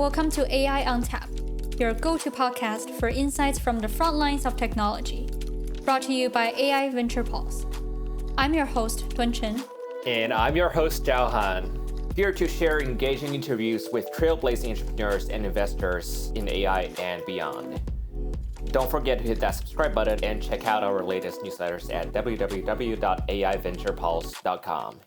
Welcome to AI on Tap, your go-to podcast for insights from the front lines of technology. Brought to you by AI Venture Pulse. I'm your host, Tun Chen. And I'm your host, Zhao Han, here to share engaging interviews with trailblazing entrepreneurs and investors in AI and beyond. Don't forget to hit that subscribe button and check out our latest newsletters at www.aiventurepulse.com.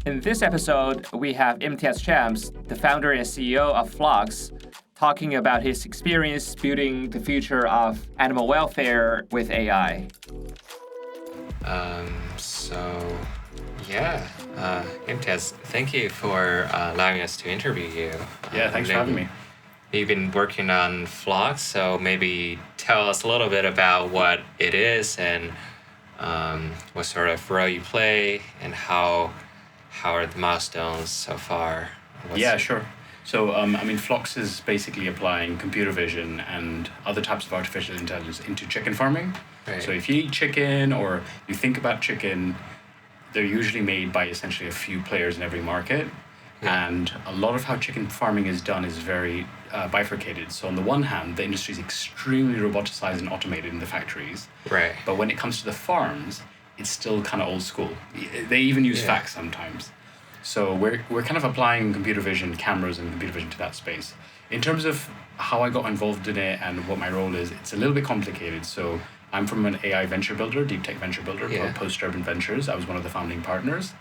In this episode, we have Imtiaz Shams, the founder and CEO of Phlox, talking about his experience building the future of animal welfare with AI. Imtiaz, thank you for allowing us to interview you. Yeah, thanks for having me. You've been working on Phlox, so maybe tell us a little bit about what it is and what sort of role you play and how are the milestones so far? Sure. So, Phlox is basically applying computer vision and other types of artificial intelligence into chicken farming. Right. So if you eat chicken or you think about chicken, they're usually made by essentially a few players in every market. Yeah. And a lot of how chicken farming is done is very bifurcated. So on the one hand, the industry is extremely roboticized and automated in the factories. Right. But when it comes to the farms, it's still kind of old school. They even use fax sometimes. So we're kind of applying computer vision, cameras and computer vision to that space. In terms of how I got involved in it and what my role is, it's a little bit complicated. So I'm from an AI venture builder, deep tech venture builder called Post-Urban Ventures. I was one of the founding partners.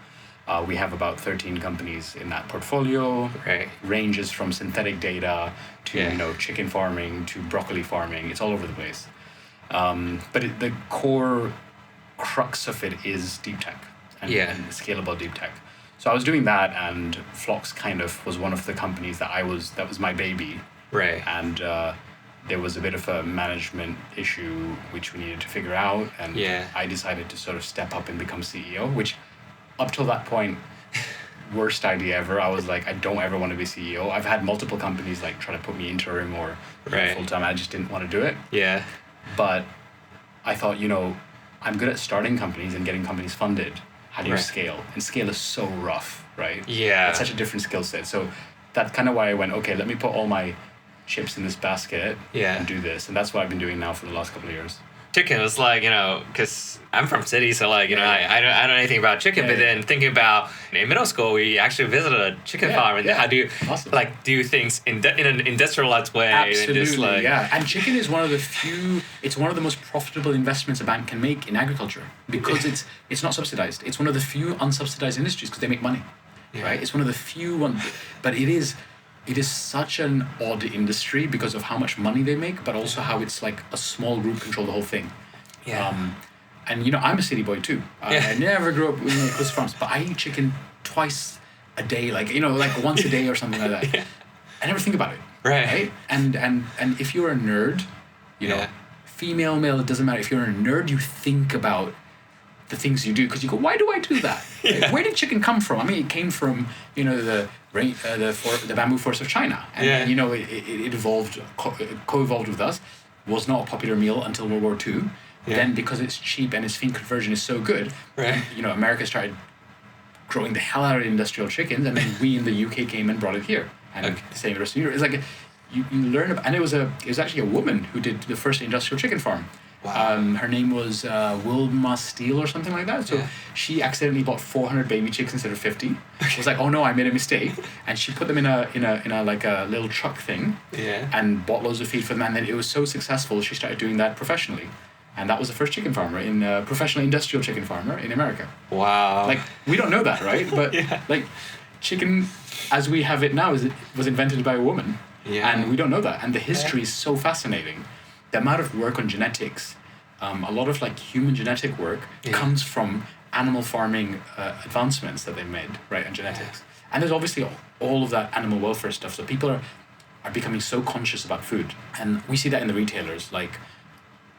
We have about 13 companies in that portfolio. Right. Ranges from synthetic data to chicken farming to broccoli farming. It's all over the place. But the core crux of it is deep tech and scalable deep tech. So I was doing that, and Phlox kind of was one of the companies that was my baby. Right. And there was a bit of a management issue which we needed to figure out, and I decided to sort of step up and become CEO, which up till that point, worst idea ever. I was like, I don't ever want to be CEO. I've had multiple companies like try to put me interim or full-time. I just didn't want to do it. Yeah. But I thought, I'm good at starting companies and getting companies funded. How do you scale? And scale is so rough, right? Yeah. It's such a different skill set. So that's kind of why I went, okay, let me put all my chips in this basket and do this. And that's what I've been doing now for the last couple of years. Chicken was like, because I'm from city, so I don't know anything about chicken. But then thinking about in middle school, we actually visited a chicken farm, and how do you do things in an industrialized way? Absolutely, and just And chicken is one of the few. It's one of the most profitable investments a bank can make in agriculture because it's not subsidized. It's one of the few unsubsidized industries because they make money, right? It's one of the few ones, but it is such an odd industry because of how much money they make, but also how it's like a small group control the whole thing. Yeah. And I'm a city boy too. I never grew up in close to farms, but I eat chicken twice a day, like once a day or something like that. I never think about it. Right? And if you're a nerd, female, male, it doesn't matter. If you're a nerd, you think about the things you do because you go, why do I do that? Like, where did chicken come from? I mean, it came from the bamboo forest of China, and it evolved, co-evolved with us. Was not a popular meal until World War II. Then because it's cheap and its feed conversion is so good, America started growing the hell out of industrial chickens, and then we in the UK came and brought it here, and the same rest of Europe. It's like you learn about, and it was actually a woman who did the first industrial chicken farm. Wow. Her name was Wilma Steele or something like that. So she accidentally bought 400 baby chicks instead of 50. She was like, "Oh no, I made a mistake," and she put them in a like a little truck thing, and bought loads of feed for them. And then it was so successful, she started doing that professionally, and that was the first chicken farmer professional industrial chicken farmer in America. Wow! Like we don't know that, right? But like chicken, as we have it now, was invented by a woman, and we don't know that. And the history is so fascinating. The amount of work on genetics, a lot of like human genetic work comes from animal farming advancements that they made, right, on genetics. And there's obviously all of that animal welfare stuff. So people are becoming so conscious about food. And we see that in the retailers. Like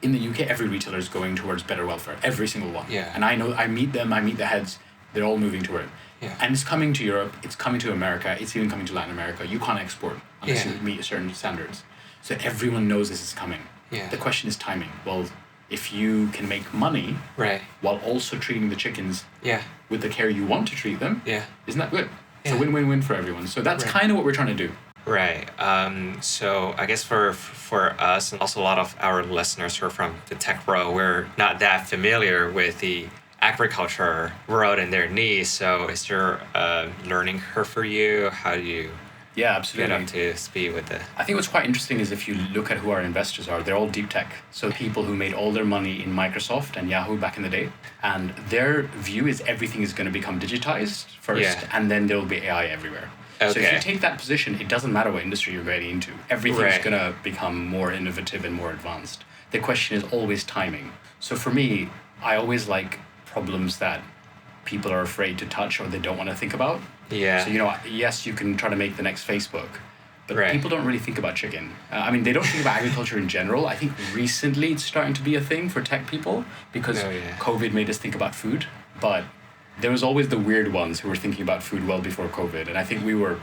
in the UK, every retailer is going towards better welfare, every single one. Yeah. And I meet the heads, they're all moving toward it. Yeah. And it's coming to Europe, it's coming to America, it's even coming to Latin America. You can't export unless you meet certain standards. So everyone knows this is coming. Yeah. The question is timing. Well, if you can make money while also treating the chickens with the care you want to treat them, isn't that good? It's a win-win-win for everyone. So that's kind of what we're trying to do. Right. So I guess for us and also a lot of our listeners who are from the tech world, we're not that familiar with the agriculture world and their needs. So is there a learning curve for you? How do you absolutely get up to speed with it? I think what's quite interesting is if you look at who our investors are, they're all deep tech. So people who made all their money in Microsoft and Yahoo back in the day. And their view is everything is going to become digitized first, and then there will be AI everywhere. So if you take that position, it doesn't matter what industry you're getting into. Everything's going to become more innovative and more advanced. The question is always timing. So for me, I always like problems that people are afraid to touch or they don't want to think about. Yeah. So, yes, you can try to make the next Facebook, but people don't really think about chicken. They don't think about agriculture in general. I think recently it's starting to be a thing for tech people because COVID made us think about food, but there was always the weird ones who were thinking about food well before COVID, and I think we were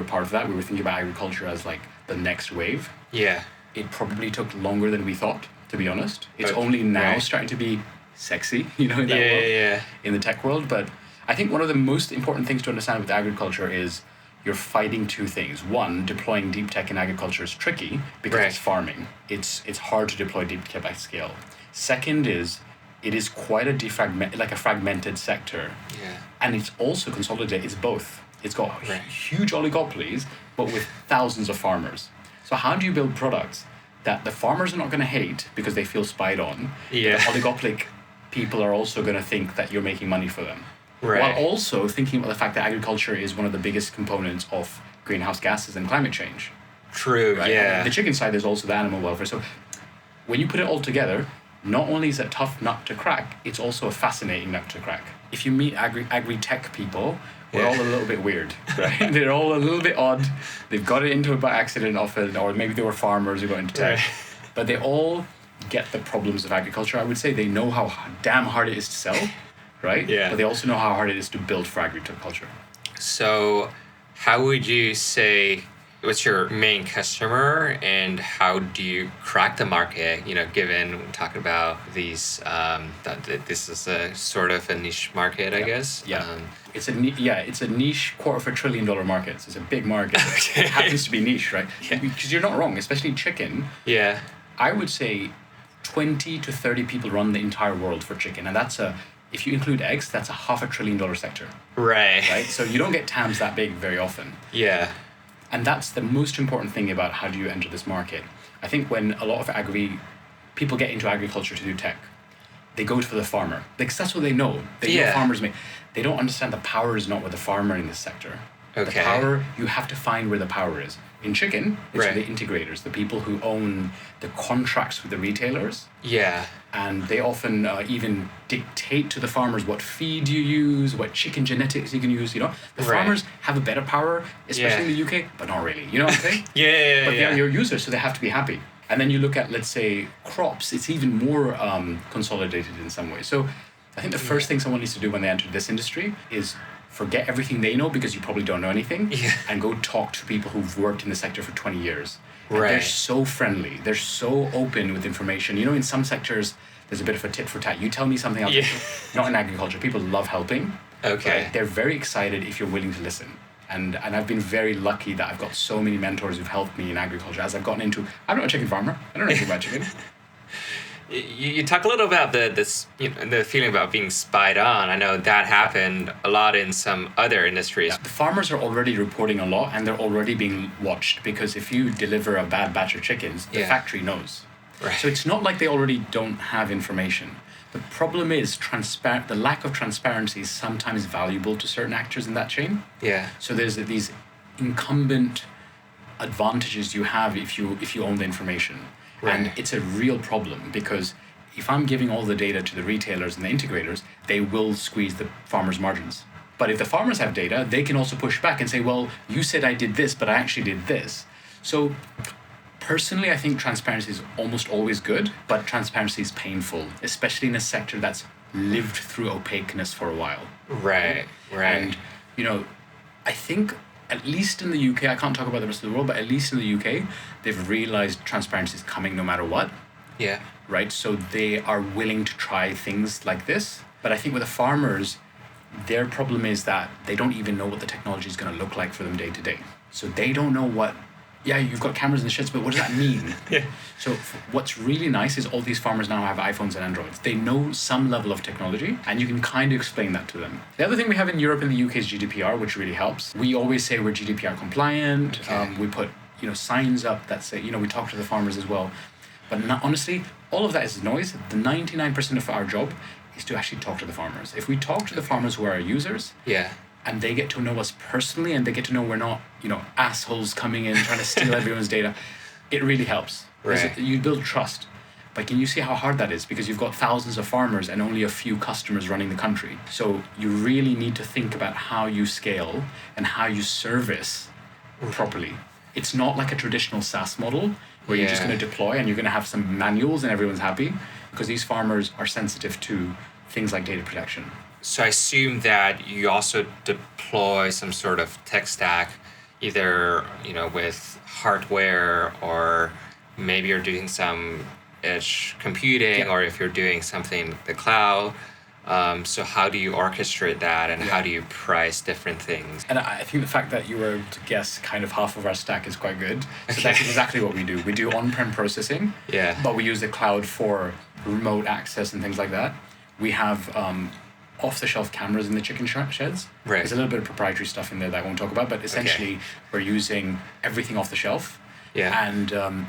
part of that. We were thinking about agriculture as like the next wave. Yeah. It probably took longer than we thought, to be honest. It's only now starting to be sexy, in that world, in the tech world. But I think one of the most important things to understand with agriculture is you're fighting two things. One, deploying deep tech in agriculture is tricky because it's farming. It's hard to deploy deep tech at scale. Second is it is quite a fragmented sector. Yeah. And it's also consolidated. It's both. It's got huge oligopolies, but with thousands of farmers. So how do you build products that the farmers are not going to hate because they feel spied on? Yeah. The oligopolic people are also going to think that you're making money for them. Right. While also thinking about the fact that agriculture is one of the biggest components of greenhouse gases and climate change. True, right? yeah. And the chicken side, there's also the animal welfare. So when you put it all together, not only is it a tough nut to crack, it's also a fascinating nut to crack. If you meet agri-tech people, we're all a little bit weird, right? They're all a little bit odd. They've got it into it by accident often, or maybe they were farmers who got into tech. But they all get the problems of agriculture. I would say they know how damn hard it is to sell, right? Yeah. But they also know how hard it is to build for agriculture. So how would you say, what's your main customer and how do you crack the market, given we're talking about these, that this is a sort of a niche market, I guess? Yeah. It's a niche $250 billion market. So it's a big market. Okay. It happens to be niche, right? Yeah. Because you're not wrong, especially chicken. Yeah. I would say 20 to 30 people run the entire world for chicken. And if you include eggs, that's a $500 billion sector. Right. So you don't get TAMs that big very often. Yeah. And that's the most important thing about how do you enter this market. I think when a lot of people get into agriculture to do tech, they go for the farmer. Because that's what they know. They know farmers make. They don't understand the power is not with the farmer in this sector. Okay. The power, you have to find where the power is. In chicken, it's the integrators, the people who own the contracts with the retailers. Yeah. And they often even dictate to the farmers what feed you use, what chicken genetics you can use, The farmers have a better power, especially in the UK, but not really. You know what I'm saying? But they are your users, so they have to be happy. And then you look at, let's say, crops, it's even more consolidated in some ways. So I think the first thing someone needs to do when they enter this industry is forget everything they know because you probably don't know anything and go talk to people who've worked in the sector for 20 years. And they're so friendly. They're so open with information. In some sectors, there's a bit of a tit for tat. You tell me something else. Not in agriculture. People love helping. Okay. Right? They're very excited if you're willing to listen. And I've been very lucky that I've got so many mentors who've helped me in agriculture as I've gotten into. I'm not a chicken farmer. I don't know anything about chicken. You talk a little about the feeling about being spied on. I know that happened a lot in some other industries. Yeah. The farmers are already reporting a lot and they're already being watched because if you deliver a bad batch of chickens, the factory knows. Right. So it's not like they already don't have information. The problem is the lack of transparency is sometimes valuable to certain actors in that chain. Yeah. So there's these incumbent advantages you have if you own the information. Right. And it's a real problem because if I'm giving all the data to the retailers and the integrators, they will squeeze the farmers' margins. But if the farmers have data, they can also push back and say, well, you said I did this, but I actually did this. So personally, I think transparency is almost always good, but transparency is painful, especially in a sector that's lived through opaqueness for a while. Right. And, I think at least in the UK, I can't talk about the rest of the world, but at least in the UK, they've realized transparency is coming no matter what. Yeah. Right? So they are willing to try things like this. But I think with the farmers, their problem is that they don't even know what the technology is going to look like for them day to day. So they don't know what, you've got cameras in the sheds, but what does that mean? Yeah. So what's really nice is all these farmers now have iPhones and Androids. They know some level of technology, and you can kind of explain that to them. The other thing we have in Europe and the UK is GDPR, which really helps. We always say we're GDPR compliant. Okay. We put signs up that say, we talk to the farmers as well. But honestly, all of that is noise. The 99% of our job is to actually talk to the farmers. If we talk to the farmers who are our users, and they get to know us personally, and they get to know we're not, assholes coming in trying to steal everyone's data, it really helps. Right. You build trust. But can you see how hard that is? Because you've got thousands of farmers and only a few customers running the country. So you really need to think about how you scale and how you service properly. It's not like a traditional SaaS model where you're just going to deploy and you're going to have some manuals and everyone's happy, because these farmers are sensitive to things like data protection. So I assume that you also deploy some sort of tech stack, either with hardware, or maybe you're doing some edge computing, or if you're doing something in the cloud. So how do you orchestrate that, and how do you price different things? And I think the fact that you were able to guess kind of half of our stack is quite good. So that's exactly what we do. We do on-prem processing, but we use the cloud for remote access and things like that. We have off-the-shelf cameras in the chicken sheds. Right. There's a little bit of proprietary stuff in there that I won't talk about, but essentially we're using everything off the shelf. And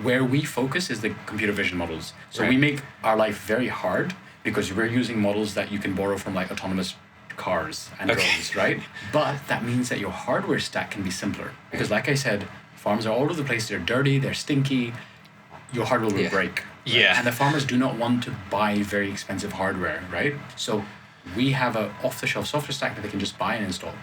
where we focus is the computer vision models. So we make our life very hard, because we're using models that you can borrow from like autonomous cars and drones, right? But that means that your hardware stack can be simpler. Because like I said, farms are all over the place, they're dirty, they're stinky, your hardware will break. Right? And the farmers do not want to buy very expensive hardware, right? So we have a off-the-shelf software stack that they can just buy and install.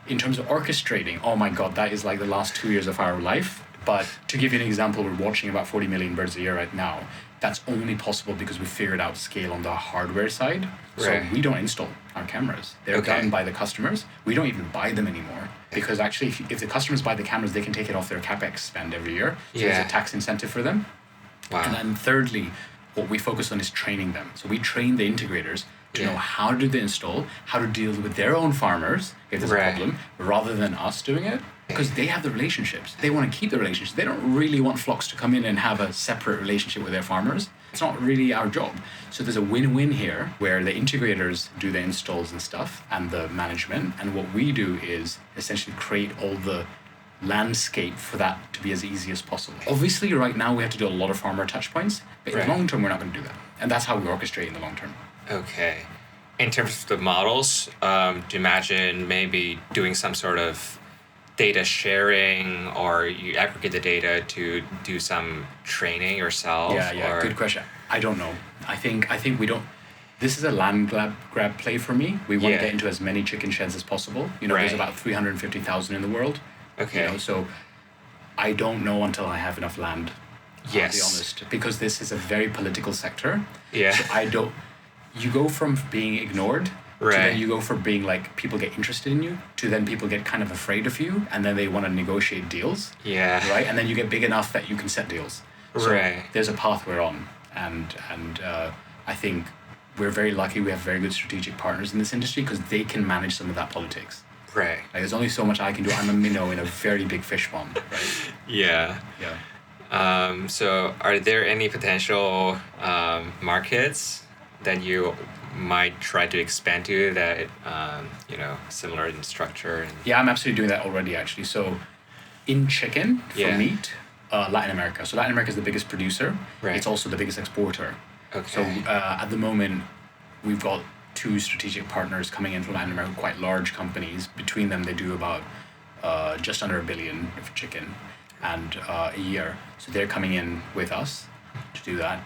In terms of orchestrating, oh my God, that is like the last 2 years of our life. But to give you an example, we're watching about 40 million birds a year right now. That's only possible because we figured out scale on the hardware side. So we don't install our cameras. They're done by the customers. We don't even buy them anymore. Because actually, if the customers buy the cameras, they can take it off their CapEx spend every year. So there's a tax incentive for them. And then thirdly, what we focus on is training them. So we train the integrators to know how to do the install, how to deal with their own farmers if there's a problem, rather than us doing it. Because they have the relationships. They want to keep the relationships. They don't really want Phlox to come in and have a separate relationship with their farmers. It's not really our job. So there's a win-win here where the integrators do the installs and stuff and the management. And what we do is essentially create all the landscape for that to be as easy as possible. Obviously, right now we have to do a lot of farmer touch points, but in the long term, we're not going to do that. And that's how we orchestrate in the long term. Okay. In terms of the models, do you imagine maybe doing some sort of data sharing, or you aggregate the data to do some training yourself? Yeah, good question. I don't know. I think we don't. This is a land grab play for me. We want to get into as many chicken sheds as possible. There's about 350,000 in the world. So I don't know until I have enough land. I'll be honest, because this is a very political sector. So you go from being ignored to then you go from being like, people get interested in you, to then people get kind of afraid of you, and then they want to negotiate deals. Right? And then you get big enough that you can set deals. So there's a path we're on. And I think we're very lucky we have very good strategic partners in this industry, because they can manage some of that politics. Like, there's only so much I can do. I'm a minnow in a very big fish pond, right? So are there any potential markets that you might try to expand to that, similar in structure? I'm absolutely doing that already, actually. So in chicken, for meat, Latin America. So Latin America is the biggest producer. It's also the biggest exporter. So at the moment, we've got 2 strategic partners coming in from Latin America, quite large companies. Between them, they do about just under $1 billion for chicken and a year. So they're coming in with us to do that.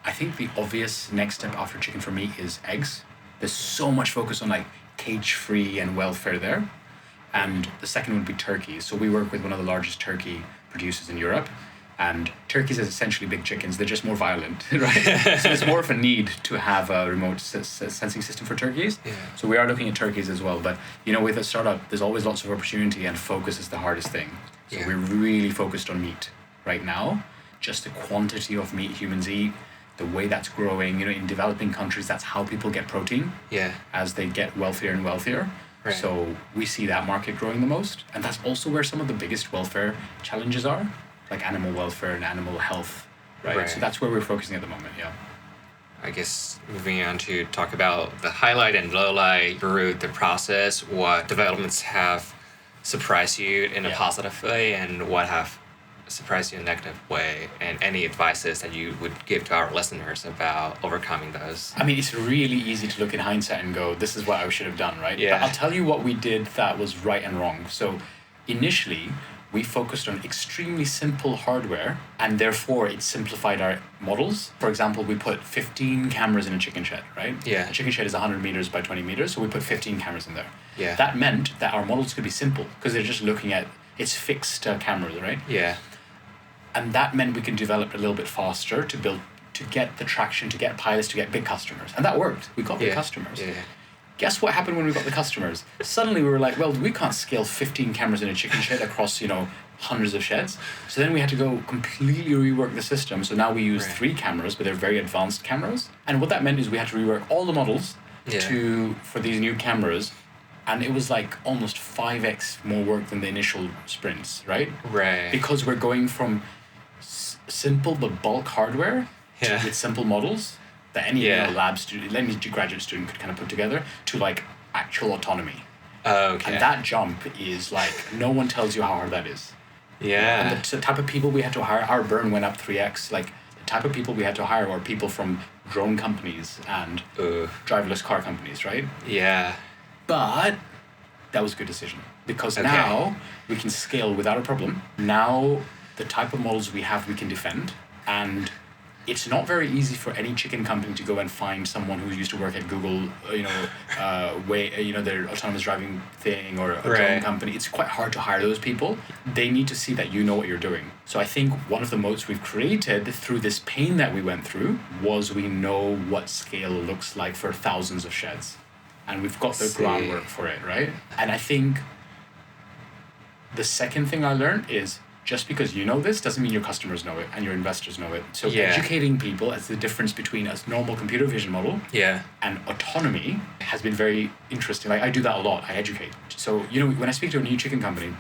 I think the obvious next step after chicken for me is eggs. There's so much focus on like cage-free and welfare there. And the second would be turkeys. So we work with one of the largest turkey producers in Europe. And turkeys are essentially big chickens. They're just more violent, right? So there's more of a need to have a remote sensing system for turkeys. So we are looking at turkeys as well. But, with a startup, there's always lots of opportunity, and focus is the hardest thing. So we're really focused on meat right now. Just the quantity of meat humans eat, the way that's growing. In developing countries, that's how people get protein. Yeah. As they get wealthier and wealthier. Right. So we see that market growing the most, and that's also where some of the biggest welfare challenges are, like animal welfare and animal health, right? So that's where we're focusing at the moment. Yeah. I guess moving on to talk about the highlight and lowlight through the process, what developments have surprised you in a positive way and what have surprised you in a negative way, and any advices that you would give to our listeners about overcoming those? I mean, it's really easy to look in hindsight and go, this is what I should have done, right? Yeah. But I'll tell you what we did that was right and wrong. So initially, we focused on extremely simple hardware, and therefore it simplified our models. For example, we put 15 cameras in a chicken shed, right? Yeah. A chicken shed is 100 meters by 20 meters, so we put 15 cameras in there. Yeah. That meant that our models could be simple, because they're just looking at, it's fixed cameras, right? Yeah. And that meant we could develop a little bit faster to get the traction, to get pilots, to get big customers. And that worked. We got big customers. Yeah. Guess what happened when we got the customers? Suddenly we were like, well, we can't scale 15 cameras in a chicken shed across, hundreds of sheds. So then we had to go completely rework the system. So now we use 3 cameras, but they're very advanced cameras. And what that meant is we had to rework all the models for these new cameras. And it was like almost 5x more work than the initial sprints, right? Right. Because we're going from simple but bulk hardware with simple models that any lab student, any graduate student could kind of put together, to like actual autonomy. Okay. And that jump is like, no one tells you how hard that is. Yeah. And the type of people we had to hire, our burn went up 3x. Like the type of people we had to hire were people from drone companies and driverless car companies, right? Yeah. But that was a good decision, because now we can scale without a problem. Now the type of models we have, we can defend. And it's not very easy for any chicken company to go and find someone who used to work at Google, their autonomous driving thing, or a drone company. It's quite hard to hire those people. They need to see that you know what you're doing. So I think one of the moats we've created through this pain that we went through was we know what scale looks like for thousands of sheds. And we've got the groundwork for it, right? And I think the second thing I learned is, just because you know this doesn't mean your customers know it and your investors know it. So educating people as the difference between a normal computer vision model and autonomy has been very interesting. Like I do that a lot. I educate. So, when I speak to a new chicken company,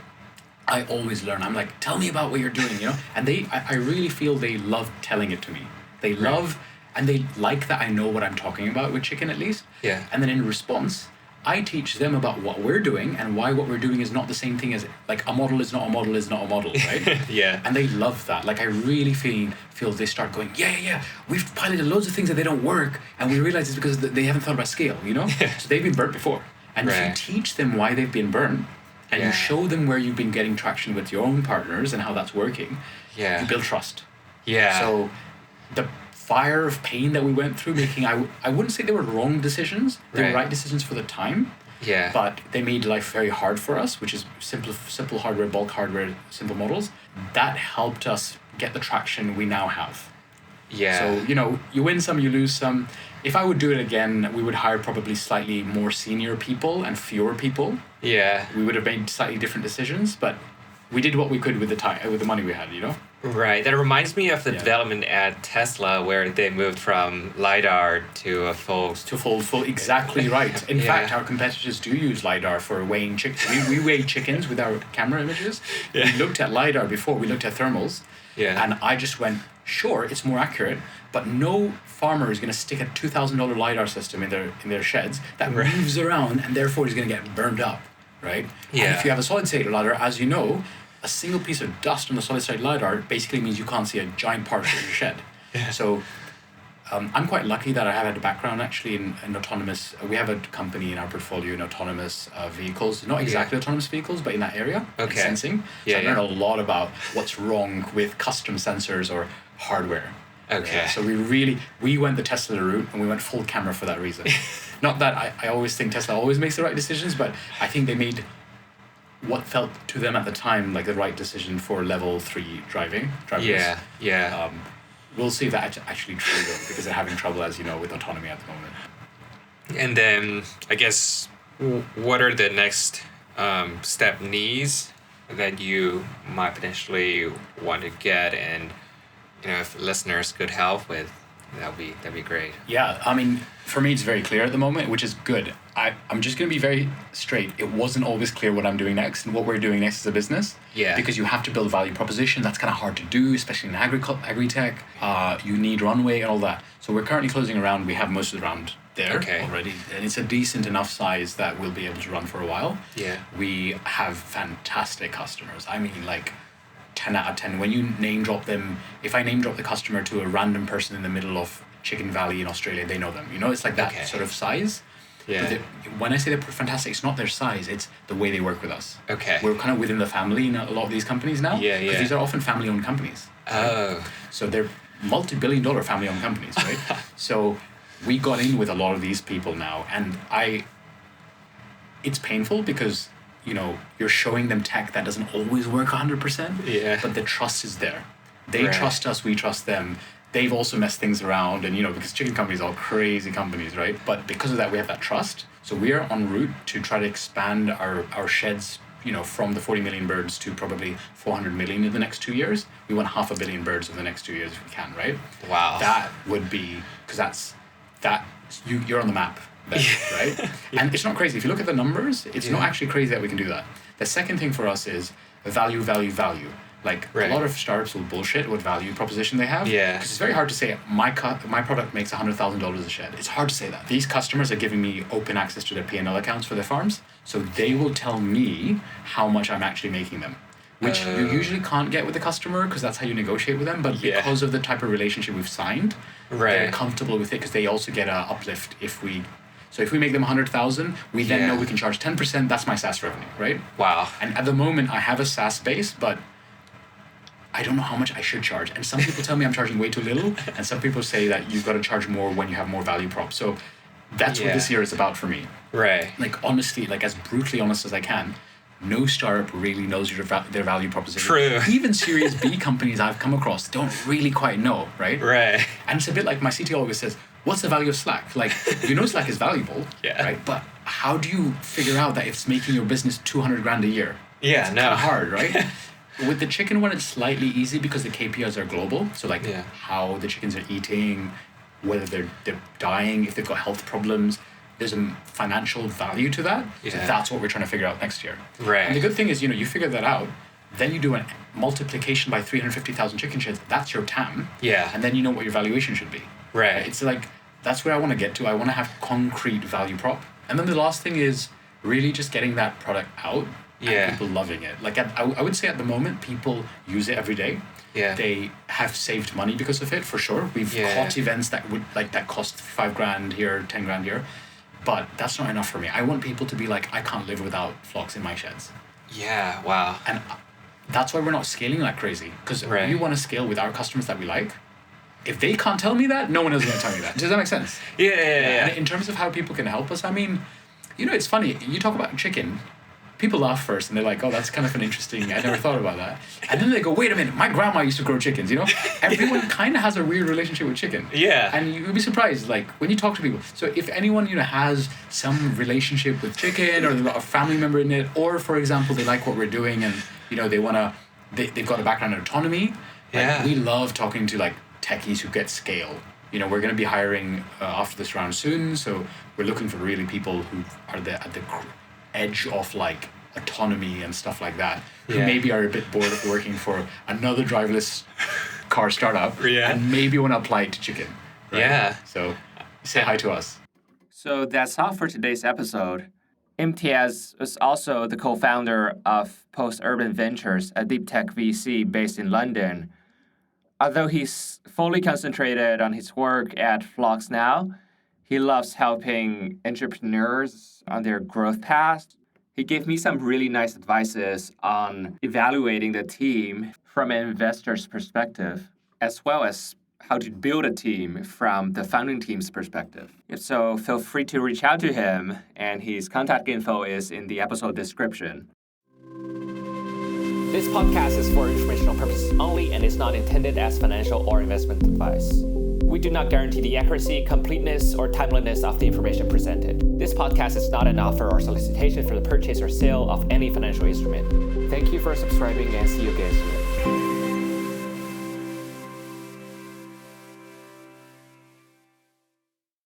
I always learn. I'm like, tell me about what you're doing, And I really feel they love telling it to me. They love, and they like that I know what I'm talking about with chicken, at least. Yeah. And then in response, I teach them about what we're doing and why what we're doing is not the same thing as, like, a model is not a model is not a model, right? Yeah. And they love that. Like, I really feel they start going, yeah, we've piloted loads of things that they don't work, and we realize it's because they haven't thought about scale, So they've been burnt before. And if you teach them why they've been burnt, and you show them where you've been getting traction with your own partners and how that's working, you build trust. Yeah. So the fire of pain that we went through making, I wouldn't say they were wrong decisions. They were right decisions for the time. Yeah. But they made life very hard for us, which is simple hardware, bulk hardware, simple models. That helped us get the traction we now have. Yeah. So, you win some, you lose some. If I would do it again, we would hire probably slightly more senior people and fewer people. Yeah. We would have made slightly different decisions, but we did what we could with the money we had, Right. That reminds me of the development at Tesla, where they moved from LiDAR to a full... Exactly right. In fact, our competitors do use LiDAR for weighing chickens. We weigh chickens with our camera images. We looked at LiDAR before. We looked at thermals. Yeah. And I just went, sure, it's more accurate, but no farmer is going to stick a $2,000 LiDAR system in their sheds that moves around, and therefore is going to get burned up, right? Yeah. And if you have a solid-state LiDAR, as you know, a single piece of dust on the solid-state LiDAR basically means you can't see a giant part of your shed. Yeah. So I'm quite lucky that I have had a background actually in autonomous. We have a company in our portfolio in autonomous vehicles, not exactly autonomous vehicles, but in that area, in sensing. So I learned a lot about what's wrong with custom sensors or hardware. Okay. So we went the Tesla route, and we went full camera for that reason. Not that I always think Tesla always makes the right decisions, but I think they made what felt to them at the time like the right decision for level 3 driving. Yeah. We'll see if that's actually true, though, because they're having trouble, as you know, with autonomy at the moment. And then, I guess, what are the next step needs that you might potentially want to get, and if listeners could help with that'd be great. Yeah, I mean, for me, it's very clear at the moment, which is good. I'm just going to be very straight. It wasn't always clear what I'm doing next and what we're doing next as a business. Yeah. Because you have to build value proposition. That's kind of hard to do, especially in agri-tech. You need runway and all that. So we're currently closing a round. We have most of the round there already. And it's a decent enough size that we'll be able to run for a while. Yeah. We have fantastic customers. I mean, like 10 out of 10. When you name drop them, if I name drop the customer to a random person in the middle of Chicken Valley in Australia, they know them. You know, it's like that sort of size. Yeah. But when I say they're fantastic, it's not their size, it's the way they work with us. Okay. We're kind of within the family in a lot of these companies now. Yeah. Because these are often family-owned companies. Oh. So they're multi-billion-dollar family-owned companies, right? So we got in with a lot of these people now, and it's painful because, you know, you're showing them tech that doesn't always work 100%. Yeah. But the trust is there. They trust us, we trust them. They've also messed things around, and, you know, because chicken companies are all crazy companies, right? But because of that, we have that trust. So we are en route to try to expand our sheds, you know, from the 40 million birds to probably 400 million in the next 2 years. We want 500 million birds in the next 2 years if we can, right? Wow. That would be, because you're on the map then, right? Yeah. And it's not crazy. If you look at the numbers, it's not actually crazy that we can do that. The second thing for us is value. Like, a lot of startups will bullshit what value proposition they have. Yeah. Because it's very hard to say, my product makes $100,000 a shed. It's hard to say that. These customers are giving me open access to their P&L accounts for their farms. So they will tell me how much I'm actually making them. Which you usually can't get with the customer because that's how you negotiate with them. But because of the type of relationship we've signed, they're comfortable with it because they also get an uplift if we make them 100,000, we then know we can charge 10%. That's my SaaS revenue, right? Wow. And at the moment, I have a SaaS base, but I don't know how much I should charge. And some people tell me I'm charging way too little, and some people say that you've got to charge more when you have more value prop. So that's what this year is about for me. Right. Like, honestly, like as brutally honest as I can, no startup really knows their value proposition. True. Even Series B companies I've come across don't really quite know, right? Right. And it's a bit like my CTO always says, what's the value of Slack? Like, you know Slack is valuable, right? But how do you figure out that it's making your business 200 grand a year? Yeah, it's kind of hard, right? With the chicken one, it's slightly easy because the KPIs are global. So like how the chickens are eating, whether they're dying, if they've got health problems, there's a financial value to that. Yeah. So that's what we're trying to figure out next year. Right. And the good thing is, you know, you figure that out, then you do a multiplication by 350,000 chicken sheds. That's your TAM. Yeah. And then you know what your valuation should be. Right. It's like, that's where I want to get to. I want to have concrete value prop. And then the last thing is really just getting that product out. And people loving it. Like, I would say at the moment, people use it every day. Yeah. They have saved money because of it, for sure. We've caught events that cost $5,000 here, $10,000 here. But that's not enough for me. I want people to be like, I can't live without flocks in my sheds. Yeah, wow. And that's why we're not scaling like crazy. Because we want to scale with our customers that we like. If they can't tell me that, no one else is going to tell me that. Does that make sense? Yeah. And in terms of how people can help us, I mean, you know, it's funny. You talk about chicken. People laugh first and they're like, oh, that's kind of an interesting, I never thought about that. And then they go, wait a minute, my grandma used to grow chickens, you know? Everyone kind of has a weird relationship with chicken. Yeah. And you'd be surprised, like, when you talk to people. So if anyone, you know, has some relationship with chicken or they've got a family member in it, or, for example, they like what we're doing and, you know, they've got a background in autonomy. We love talking to, like, techies who get scale. You know, we're going to be hiring after this round soon, so we're looking for really people who are at the edge of like autonomy and stuff like that, who maybe are a bit bored of working for another driverless car startup and maybe want to apply it to chicken. Right? So say hi to us. So that's all for today's episode. Imtiaz is also the co-founder of Post Urban Ventures, a deep tech VC based in London. Although he's fully concentrated on his work at Flocks now, he loves helping entrepreneurs on their growth path. He gave me some really nice advices on evaluating the team from an investor's perspective, as well as how to build a team from the founding team's perspective. So feel free to reach out to him, and his contact info is in the episode description. This podcast is for informational purposes only and is not intended as financial or investment advice. We do not guarantee the accuracy, completeness, or timeliness of the information presented. This podcast is not an offer or solicitation for the purchase or sale of any financial instrument. Thank you for subscribing and see you again soon.